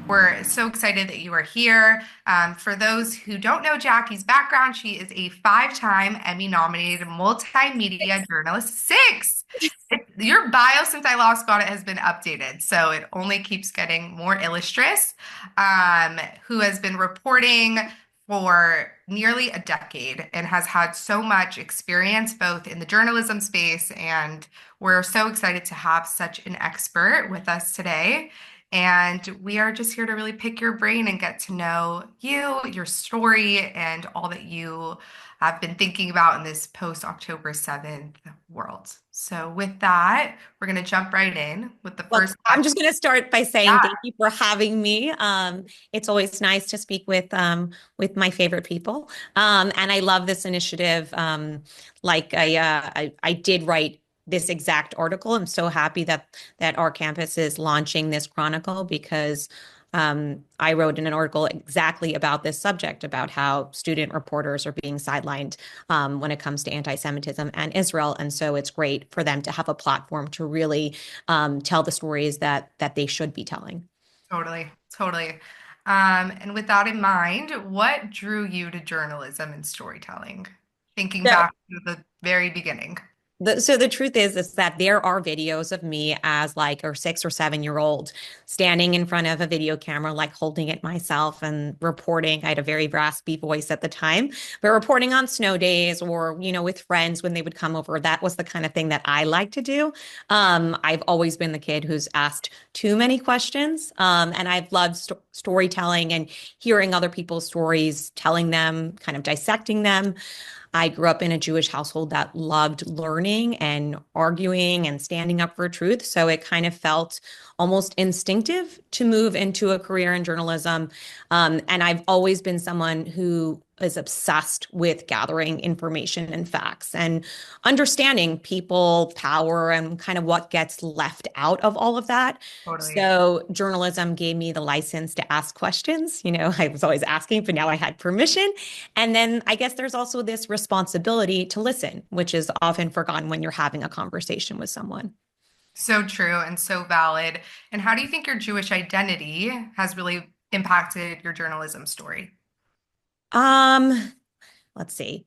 We're so excited that you are here. For those who don't know Jacki's background, she is a five-time Emmy-nominated multimedia journalist. Six! Your bio since I last got it has been updated, so it only keeps getting more illustrious. Who has been reporting for nearly a decade and has had so much experience both in the journalism space, and we're so excited to have such an expert with us today. And we are just here to really pick your brain and get to know you, your story, and all that you have been thinking about in this post-October 7th world. So with that, we're going to jump right in with the Well, first I'm question. just going to start by saying Yeah, thank you for having me. It's always nice to speak with my favorite people, and I love this initiative. I did write this exact article. I'm so happy that our campus is launching this chronicle because I wrote in an article exactly about this subject, about how student reporters are being sidelined when it comes to anti-Semitism and Israel. And so it's great for them to have a platform to really tell the stories that they should be telling. totally, totally. And with that in mind, what drew you to journalism and storytelling? Thinking So back to the very beginning. So the truth is that there are videos of me as like a 6 or 7 year old standing in front of a video camera, like holding it myself and reporting. I had a very raspy voice at the time, but reporting on snow days or, with friends when they would come over. That was the kind of thing that I like to do. I've always been the kid who's asked too many questions. And I've loved storytelling and hearing other people's stories, telling them, kind of dissecting them. I grew up in a Jewish household that loved learning and arguing and standing up for truth. So it kind of felt almost instinctive to move into a career in journalism. And I've always been someone who is obsessed with gathering information and facts and understanding people, power, and kind of what gets left out of all of that. Totally. So journalism gave me the license to ask questions. I was always asking, but now I had permission. And then I guess there's also this responsibility to listen, which is often forgotten when you're having a conversation with someone. So true and so valid. And how do you think your Jewish identity has really impacted your journalism story? Um, let's see.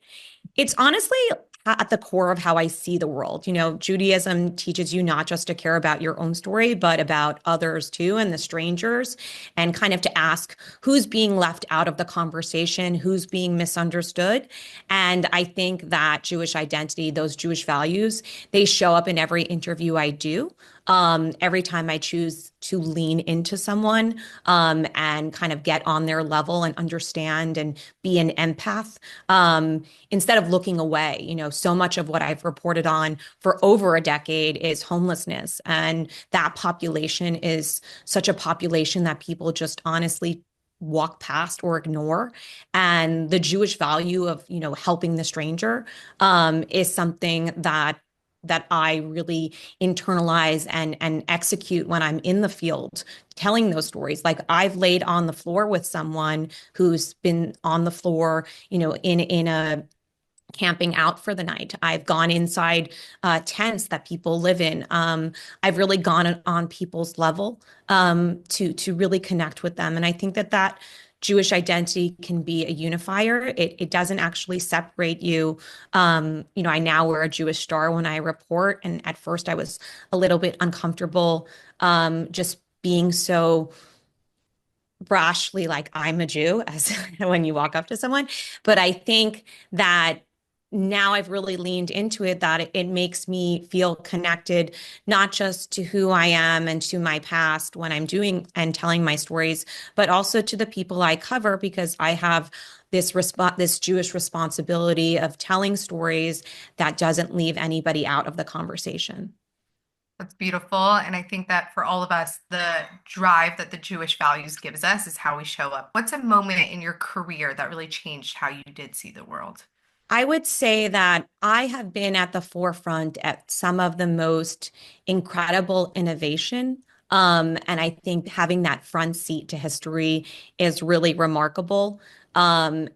It's honestly at the core of how I see the world. Judaism teaches you not just to care about your own story, but about others too, and the strangers, and kind of to ask who's being left out of the conversation, who's being misunderstood. And I think that Jewish identity, those Jewish values, they show up in every interview I do. Every time I choose to lean into someone and kind of get on their level and understand and be an empath. Instead of looking away. So much of what I've reported on for over a decade is homelessness. And that population is such a population that people just honestly walk past or ignore. And the Jewish value of, helping the stranger is something that I really internalize and execute when I'm in the field telling those stories. Like I've laid on the floor with someone who's been on the floor, in a camping out for the night. I've gone inside tents that people live in. I've really gone on people's level to really connect with them. And I think that Jewish identity can be a unifier. It doesn't actually separate you. I now wear a Jewish star when I report, and at first I was a little bit uncomfortable just being so brashly like I'm a Jew as when you walk up to someone. But I think that now I've really leaned into it that it makes me feel connected, not just to who I am and to my past when I'm doing and telling my stories, but also to the people I cover because I have this Jewish responsibility of telling stories that doesn't leave anybody out of the conversation. That's beautiful. And I think that for all of us, the drive that the Jewish values gives us is how we show up. What's a moment in your career that really changed how you did see the world? I would say that I have been at the forefront at some of the most incredible innovation. And I think having that front seat to history is really remarkable. And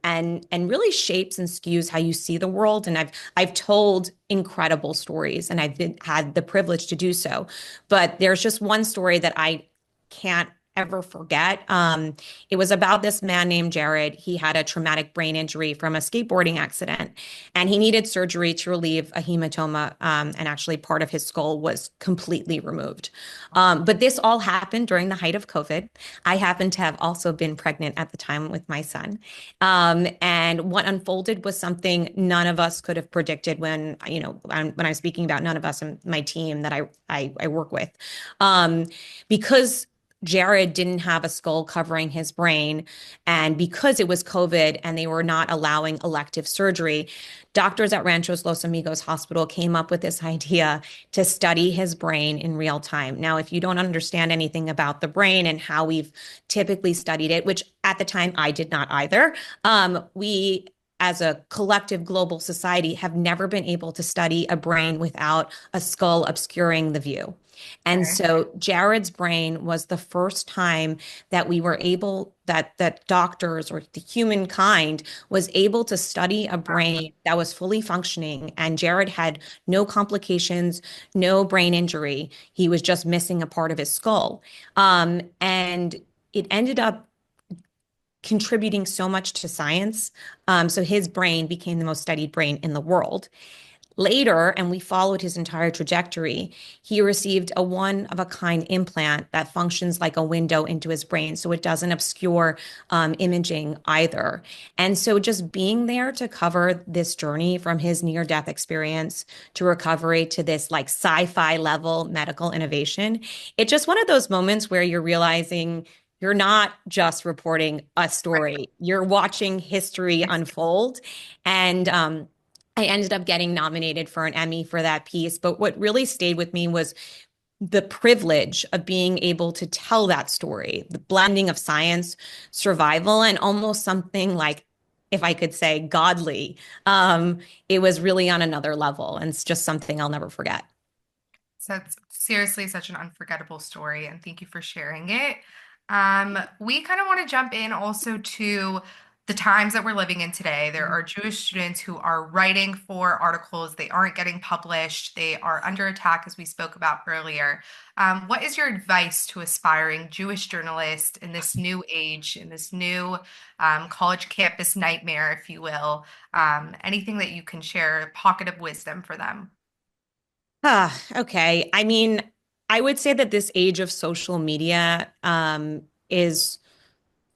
really shapes and skews how you see the world. And I've told incredible stories, and had the privilege to do so. But there's just one story that I can't ever forget. It was about this man named Jared. He had a traumatic brain injury from a skateboarding accident, and he needed surgery to relieve a hematoma. And actually, part of his skull was completely removed. But this all happened during the height of COVID. I happened to have also been pregnant at the time with my son. And what unfolded was something none of us could have predicted when I'm speaking about none of us and my team that I work with. Um, because Jared didn't have a skull covering his brain, and because it was COVID and they were not allowing elective surgery, doctors at Ranchos Los Amigos Hospital came up with this idea to study his brain in real time. Now, if you don't understand anything about the brain and how we've typically studied it, which at the time I did not either, we as a collective global society have never been able to study a brain without a skull obscuring the view. And Okay. so Jared's brain was the first time that we were able that doctors or the humankind was able to study a brain that was fully functioning, and Jared had no complications, no brain injury. He was just missing a part of his skull. And it ended up contributing so much to science. So his brain became the most studied brain in the world. Later, and we followed his entire trajectory, he received a one of a kind implant that functions like a window into his brain. So it doesn't obscure imaging either. And so just being there to cover this journey from his near death experience to recovery to this like sci-fi level medical innovation, it's just one of those moments where you're realizing you're not just reporting a story, you're watching history unfold. And I ended up getting nominated for an Emmy for that piece. But what really stayed with me was the privilege of being able to tell that story, the blending of science, survival, and almost something like, if I could say, godly. It was really on another level, and it's just something I'll never forget. So it's seriously such an unforgettable story, and thank you for sharing it. We kind of want to jump in also to the times that we're living in today. There are Jewish students who are writing for articles, they aren't getting published, they are under attack, as we spoke about earlier. What is your advice to aspiring Jewish journalists in this new age, in this new college campus nightmare, if you will? Anything that you can share, a pocket of wisdom for them? Okay. I mean, I would say that this age of social media is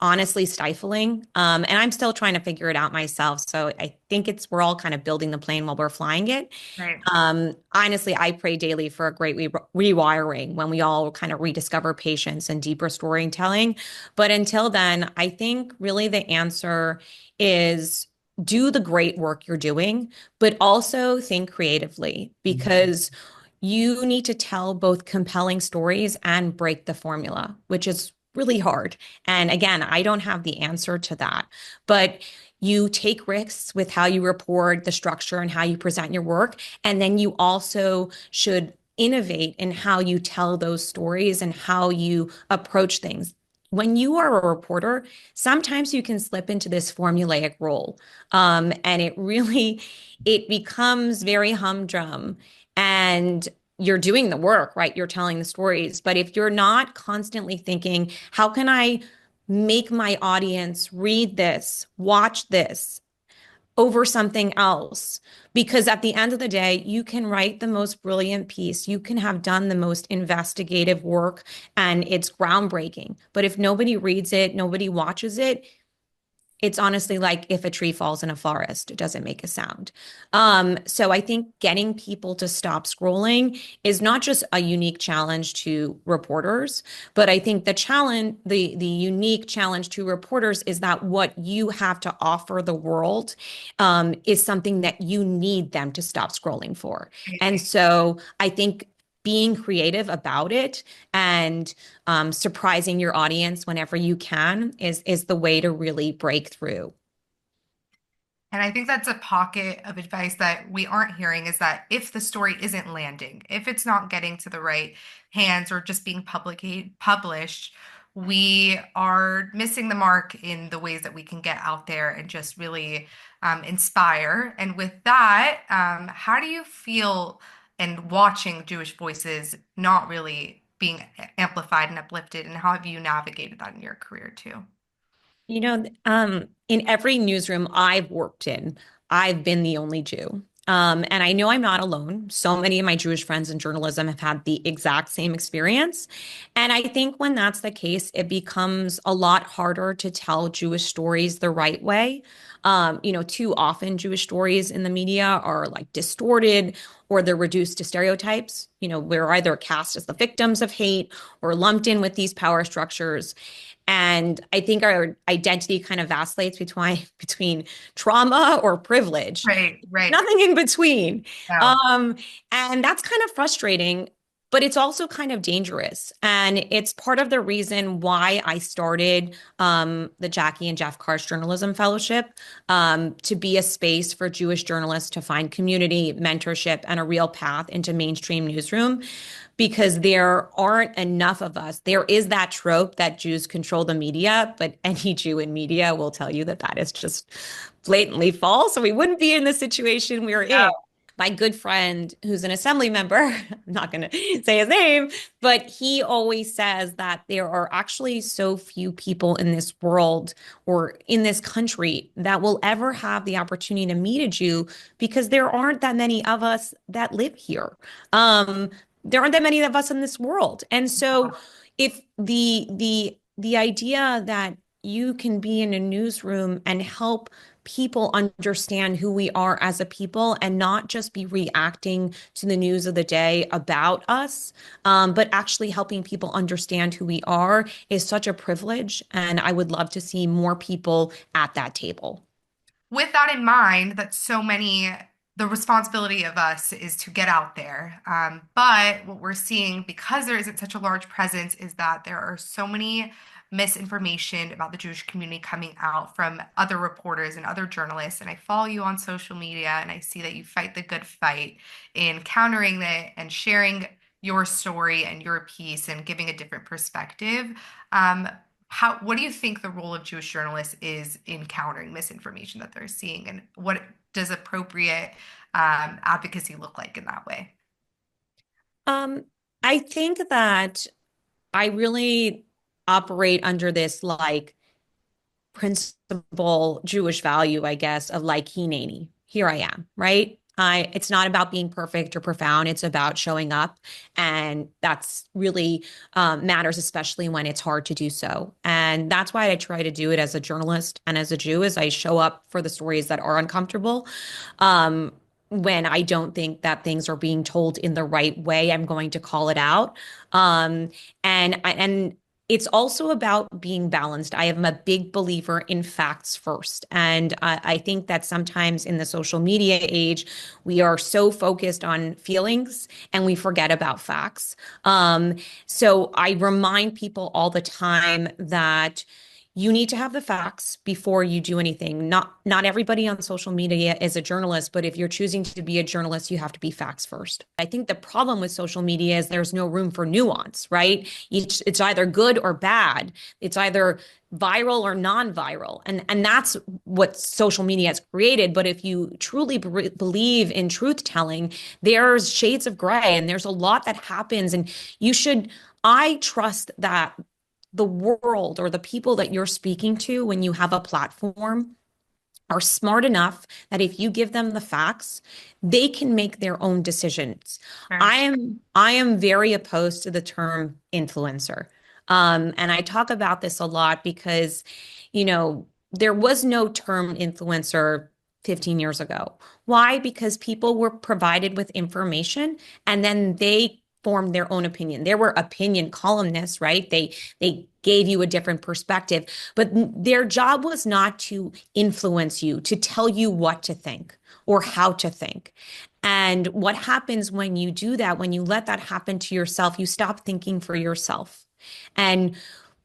honestly stifling. And I'm still trying to figure it out myself. So I think we're all kind of building the plane while we're flying it. Right. Honestly, I pray daily for a great rewiring when we all kind of rediscover patience and deeper storytelling. But until then, I think really the answer is do the great work you're doing, but also think creatively because you need to tell both compelling stories and break the formula, which is really hard. And again, I don't have the answer to that, but you take risks with how you report the structure and how you present your work. And then you also should innovate in how you tell those stories and how you approach things. When you are a reporter, sometimes you can slip into this formulaic role. And it becomes very humdrum. And you're doing the work, right? You're telling the stories. But if you're not constantly thinking, how can I make my audience read this, watch this over something else? Because at the end of the day, you can write the most brilliant piece, you can have done the most investigative work, and it's groundbreaking. But if nobody reads it, nobody watches it, it's honestly like if a tree falls in a forest, it doesn't make a sound. So I think getting people to stop scrolling is not just a unique challenge to reporters, but I think the unique challenge to reporters is that what you have to offer the world is something that you need them to stop scrolling for. And so I think being creative about it and surprising your audience whenever you can is the way to really break through. And I think that's a pocket of advice that we aren't hearing is that if the story isn't landing, if it's not getting to the right hands or just being published, we are missing the mark in the ways that we can get out there and just really inspire. And with that, how do you feel in watching Jewish voices not really being amplified and uplifted, and how have you navigated that in your career too? In every newsroom I've worked in, I've been the only Jew. And I know I'm not alone. So many of my Jewish friends in journalism have had the exact same experience. And I think when that's the case, it becomes a lot harder to tell Jewish stories the right way. Too often Jewish stories in the media are like distorted or they're reduced to stereotypes. We're either cast as the victims of hate or lumped in with these power structures. And I think our identity kind of vacillates between trauma or privilege. Right, There's right. nothing in between. No. Um, and that's kind of frustrating, but it's also kind of dangerous. And it's part of the reason why I started the Jacki and Jeff Karsh Journalism Fellowship, to be a space for Jewish journalists to find community, mentorship, and a real path into mainstream newsroom because there aren't enough of us. There is that trope that Jews control the media, but any Jew in media will tell you that that is just blatantly false. So we wouldn't be in the situation we're in. My good friend, who's an assembly member, I'm not going to say his name, but he always says that there are actually so few people in this world or in this country that will ever have the opportunity to meet a Jew because there aren't that many of us that live here. Um, there aren't that many of us in this world. And so if the idea that you can be in a newsroom and help people understand who we are as a people and not just be reacting to the news of the day about us, but actually helping people understand who we are is such a privilege. And I would love to see more people at that table. With that in mind, that so many, the responsibility of us is to get out there. But what we're seeing, because there isn't such a large presence, is that there are so many misinformation about the Jewish community coming out from other reporters and other journalists. And I follow you on social media and I see that you fight the good fight in countering that and sharing your story and your piece and giving a different perspective. Um, what do you think the role of Jewish journalists is in countering misinformation that they're seeing, and what does appropriate advocacy look like in that way? Um, I think that I really operate under this like principle Jewish value, I guess, of like hineni. Here I am, right? It's not about being perfect or profound. It's about showing up. And that's really matters, especially when it's hard to do so. And that's why I try to do it as a journalist and as a Jew, is I show up for the stories that are uncomfortable. Um, when I don't think that things are being told in the right way, I'm going to call it out. Um, and it's also about being balanced. I am a big believer in facts first. And I think that sometimes in the social media age, we are so focused on feelings and we forget about facts. So I remind people all the time that you need to have the facts before you do anything. Not everybody on social media is a journalist, but if you're choosing to be a journalist, you have to be facts first. I think the problem with social media is there's no room for nuance, right? It's either good or bad. It's either viral or non-viral. And that's what social media has created. But if you truly believe in truth telling, there's shades of gray and there's a lot that happens. And I trust that the world or the people that you're speaking to when you have a platform are smart enough that if you give them the facts, they can make their own decisions. Sure. I am very opposed to the term influencer. And I talk about this a lot because, there was no term influencer 15 years ago. Why? Because people were provided with information and then they formed their own opinion. There were opinion columnists, right? They gave you a different perspective, but their job was not to influence you, to tell you what to think or how to think. And what happens when you do that, when you let that happen to yourself, you stop thinking for yourself. And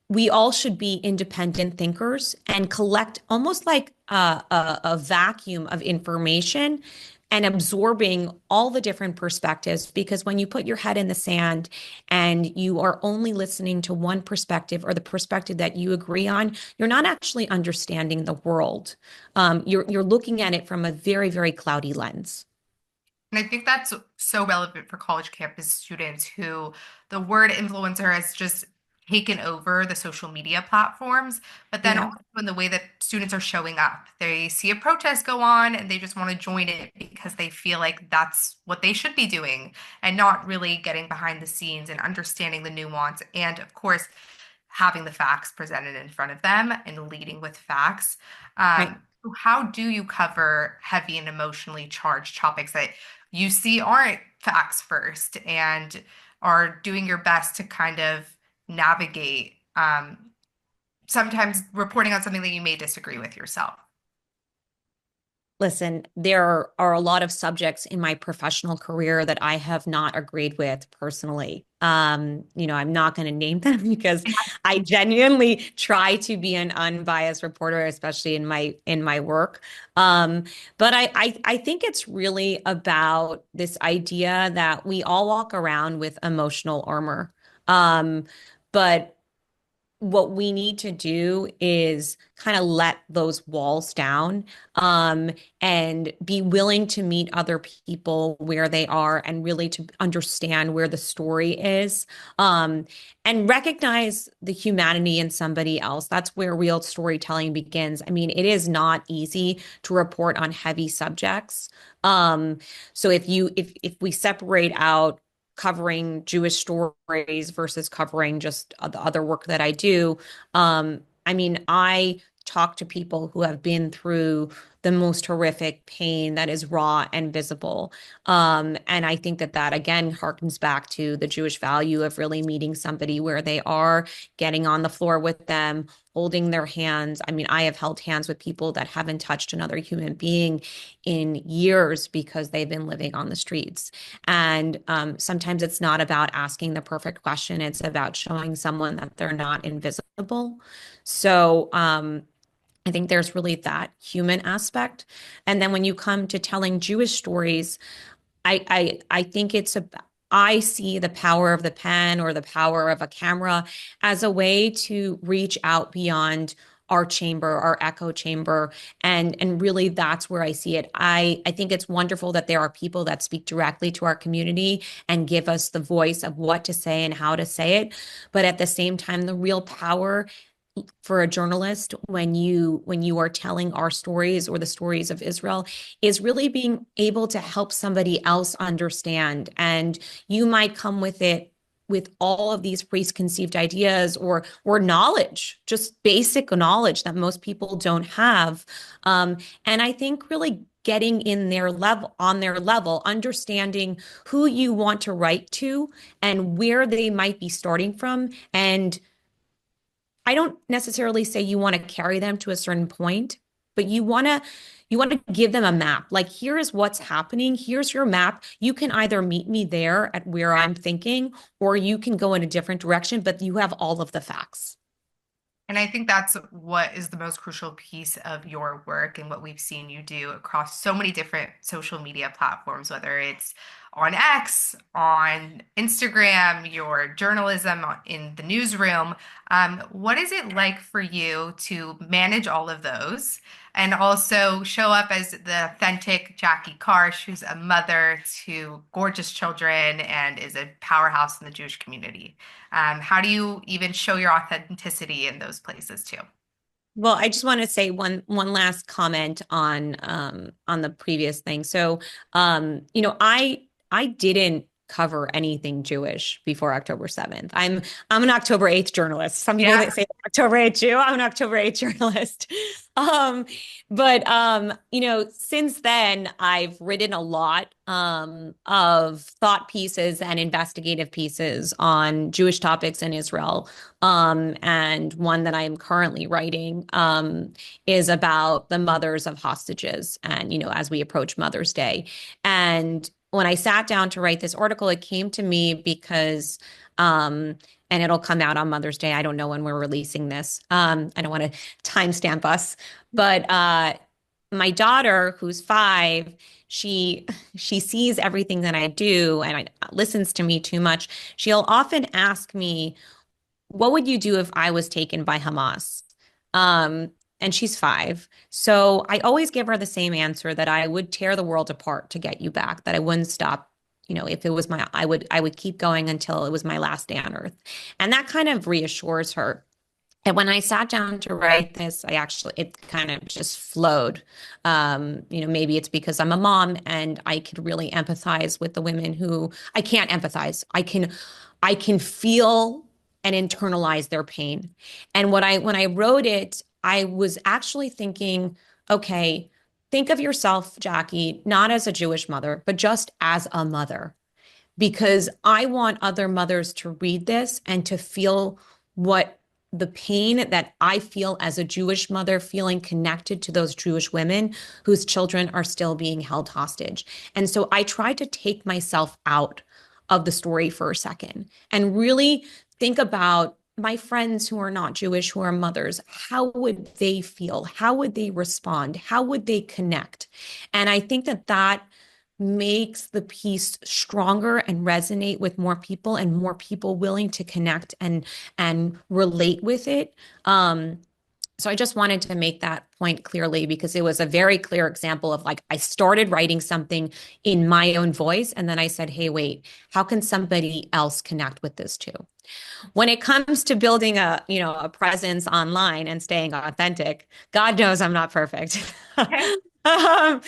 we all should be independent thinkers and collect almost like a vacuum of information and absorbing all the different perspectives. Because when you put your head in the sand and you are only listening to one perspective or the perspective that you agree on, you're not actually understanding the world. You're looking at it from a very, very cloudy lens. And I think that's so relevant for college campus students who the word influencer has just taken over the social media platforms, but then Yeah. also in the way that students are showing up. They see a protest go on and they just want to join it because they feel like that's what they should be doing and not really getting behind the scenes and understanding the nuance. And of course, having the facts presented in front of them and leading with facts. Right. So how do you cover heavy and emotionally charged topics that you see aren't facts first and are doing your best to kind of navigate sometimes reporting on something that you may disagree with yourself? Listen, there are a lot of subjects in my professional career that I have not agreed with personally. I'm not going to name them because I genuinely try to be an unbiased reporter, especially in my work. Um, but I think it's really about this idea that we all walk around with emotional armor. But what we need to do is kind of let those walls down, um, and be willing to meet other people where they are and really to understand where the story is, and recognize the humanity in somebody else. That's where real storytelling begins. I mean, it is not easy to report on heavy subjects. So if we separate out covering Jewish stories versus covering just the other work that I do. I mean, I talk to people who have been through the most horrific pain that is raw and visible. And I think that again harkens back to the Jewish value of really meeting somebody where they are, getting on the floor with them, holding their hands. I mean, I have held hands with people that haven't touched another human being in years because they've been living on the streets. And sometimes it's not about asking the perfect question, it's about showing someone that they're not invisible. So I think there's really that human aspect. And then when you come to telling Jewish stories, I think I see the power of the pen or the power of a camera as a way to reach out beyond our chamber, our echo chamber, and really that's where I see it. I think it's wonderful that there are people that speak directly to our community and give us the voice of what to say and how to say it. But at the same time, the real power for a journalist when you are telling our stories or the stories of Israel is really being able to help somebody else understand. And you might come with it with all of these preconceived ideas or knowledge, just basic knowledge that most people don't have. And I think really getting in their level on their level, understanding who you want to write to and where they might be starting from. And I don't necessarily say you want to carry them to a certain point, but you want to give them a map. Like, here is what's happening. Here's your map. You can either meet me there at where I'm thinking, or you can go in a different direction, but you have all of the facts. And I think that's what is the most crucial piece of your work and what we've seen you do across so many different social media platforms, whether it's on X, on Instagram, your journalism in the newsroom. What is it like for you to manage all of those and also show up as the authentic Jacki Karsh, who's a mother to gorgeous children and is a powerhouse in the Jewish community? How do you even show your authenticity in those places too? Well, I just want to say one last comment on the previous thing. So, I didn't cover anything Jewish before October 7th. I'm an October 8th journalist. Some people Yeah. that say October 8th Jew, I'm an October 8th journalist. Um, but since then I've written a lot of thought pieces and investigative pieces on Jewish topics in Israel. And one that I am currently writing is about the mothers of hostages. And, as we approach Mother's Day. And when I sat down to write this article, it came to me because, and it'll come out on Mother's Day. I don't know when we're releasing this. I don't want to timestamp us, but my daughter, who's 5, she sees everything that I do and listens to me too much. She'll often ask me, what would you do if I was taken by Hamas? Um, and she's 5. So I always give her the same answer that I would tear the world apart to get you back, that I wouldn't stop. If it was I would keep going until it was my last day on earth. And that kind of reassures her. And when I sat down to write this, it kind of just flowed. Maybe it's because I'm a mom and I could really empathize with the women who I can't empathize. I can feel and internalize their pain. And when I wrote it, I was actually thinking, okay, think of yourself, Jacki, not as a Jewish mother, but just as a mother, because I want other mothers to read this and to feel what the pain that I feel as a Jewish mother, feeling connected to those Jewish women whose children are still being held hostage. And so I tried to take myself out of the story for a second and really think about my friends who are not Jewish, who are mothers. How would they feel? How would they respond? How would they connect? And I think that makes the piece stronger and resonate with more people, and more people willing to connect and relate with it. So I just wanted to make that point clearly, because it was a very clear example of, like, I started writing something in my own voice, and then I said, hey, wait, how can somebody else connect with this too? When it comes to building a presence online and staying authentic, God knows I'm not perfect. I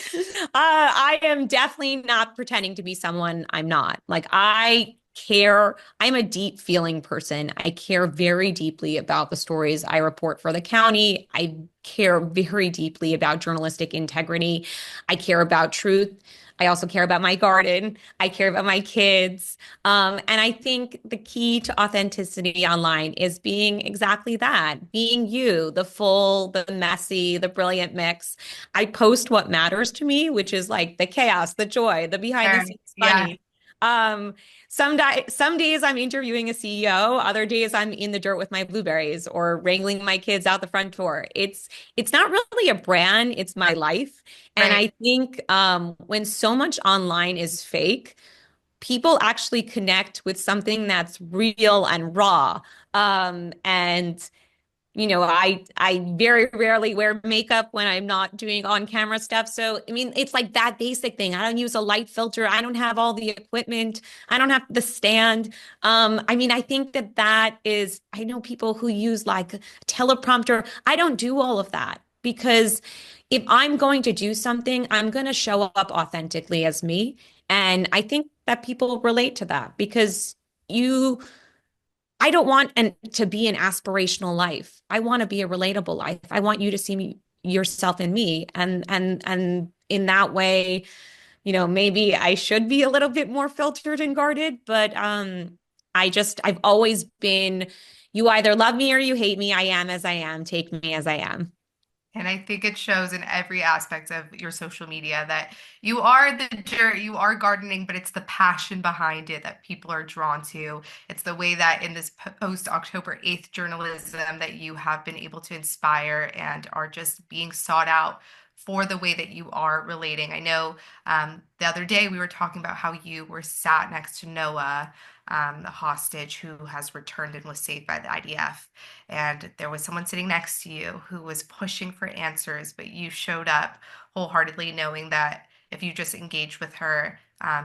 am definitely not pretending to be someone I'm not. Like, I care. I'm a deep feeling person. I care very deeply about the stories I report for the county. I care very deeply about journalistic integrity. I care about truth. I also care about my garden. I care about my kids. And I think the key to authenticity online is being exactly that, being you, the full, the messy, the brilliant mix. I post what matters to me, which is like the chaos, the joy, the behind the scenes Yeah. funny. Um, some days I'm interviewing a CEO, other days I'm in the dirt with my blueberries or wrangling my kids out the front door. It's not really a brand, it's my life. And Right. I think when so much online is fake, people actually connect with something that's real and raw. And I very rarely wear makeup when I'm not doing on camera stuff. So, I mean, it's like that basic thing. I don't use a light filter. I don't have all the equipment. I don't have the stand. I mean, I think I know people who use like a teleprompter. I don't do all of that, because if I'm going to do something, I'm going to show up authentically as me. And I think that people relate to that, because you I don't want to be an aspirational life. I want to be a relatable life. I want you to see yourself in me, and in that way, maybe I should be a little bit more filtered and guarded, but I've always been, you either love me or you hate me. I am as I am. Take me as I am. And I think it shows in every aspect of your social media that you are the dirt, you are gardening, but it's the passion behind it that people are drawn to. It's the way that in this post October 8th journalism that you have been able to inspire and are just being sought out for the way that you are relating. I know the other day we were talking about how you were sat next to Noah, the hostage who has returned and was saved by the IDF. And there was someone sitting next to you who was pushing for answers, but you showed up wholeheartedly, knowing that if you just engage with her,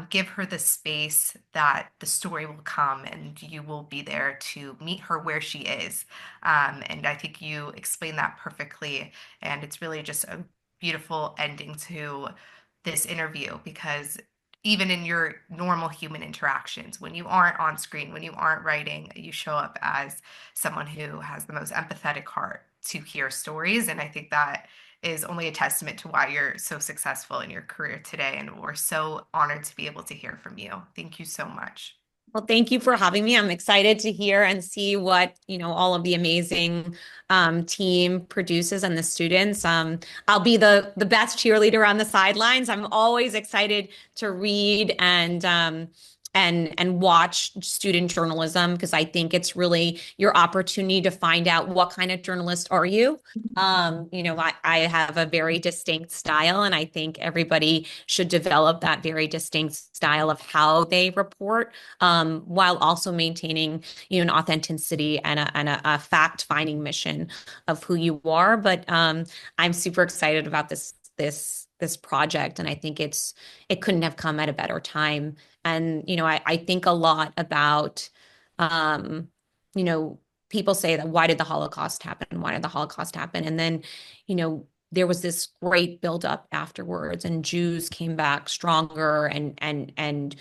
give her the space, that the story will come and you will be there to meet her where she is. And I think you explained that perfectly. And it's really just a beautiful ending to this interview, because even in your normal human interactions, when you aren't on screen, when you aren't writing, you show up as someone who has the most empathetic heart to hear stories. And I think that is only a testament to why you're so successful in your career today. And we're so honored to be able to hear from you. Thank you so much. Well, thank you for having me. I'm excited to hear and see what, all of the amazing team produces and the students. I'll be the best cheerleader on the sidelines. I'm always excited to read and and watch student journalism because I think it's really your opportunity to find out what kind of journalist are you. I have a very distinct style, and I think everybody should develop that very distinct style of how they report, while also maintaining, an authenticity and a fact-finding mission of who you are. But I'm super excited about this project, and I think it couldn't have come at a better time. And, I think a lot about, um, you know, people say that why did the Holocaust happen? Why did the Holocaust happen? And then, there was this great buildup afterwards, and Jews came back stronger and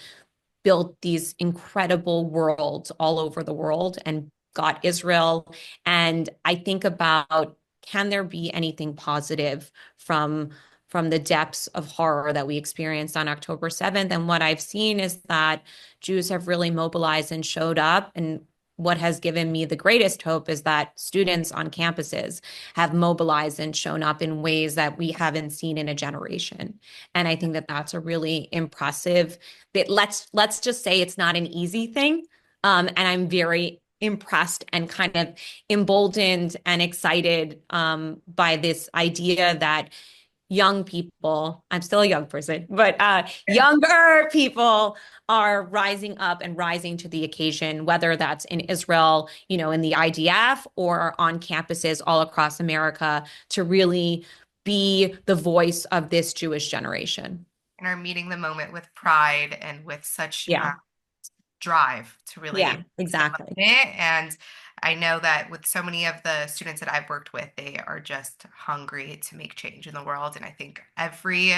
built these incredible worlds all over the world and got Israel. And I think about, can there be anything positive from the depths of horror that we experienced on October 7th? And what I've seen is that Jews have really mobilized and showed up. And what has given me the greatest hope is that students on campuses have mobilized and shown up in ways that we haven't seen in a generation. And I think that that's a really impressive, that let's just say it's not an easy thing. And I'm very impressed and kind of emboldened and excited, by this idea that young people, I'm still a young person, but younger people are rising up and rising to the occasion, whether that's in Israel, in the IDF, or on campuses all across America, to really be the voice of this Jewish generation. And are meeting the moment with pride and with such Yeah. drive to Yeah, really exactly. it. And I know that with so many of the students that I've worked with, they are just hungry to make change in the world. And I think every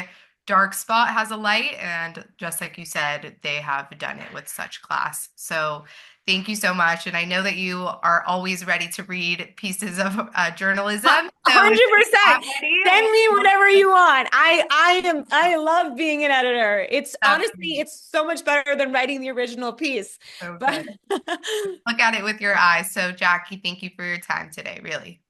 dark spot has a light. And just like you said, they have done it with such class. So thank you so much. And I know that you are always ready to read pieces of journalism. So if you're not 100%. ready, Send me whatever you want. I love being an editor. It's that's honestly, it's so much better than writing the original piece. so But good. Look at it with your eyes. So, Jackie, thank you for your time today, really.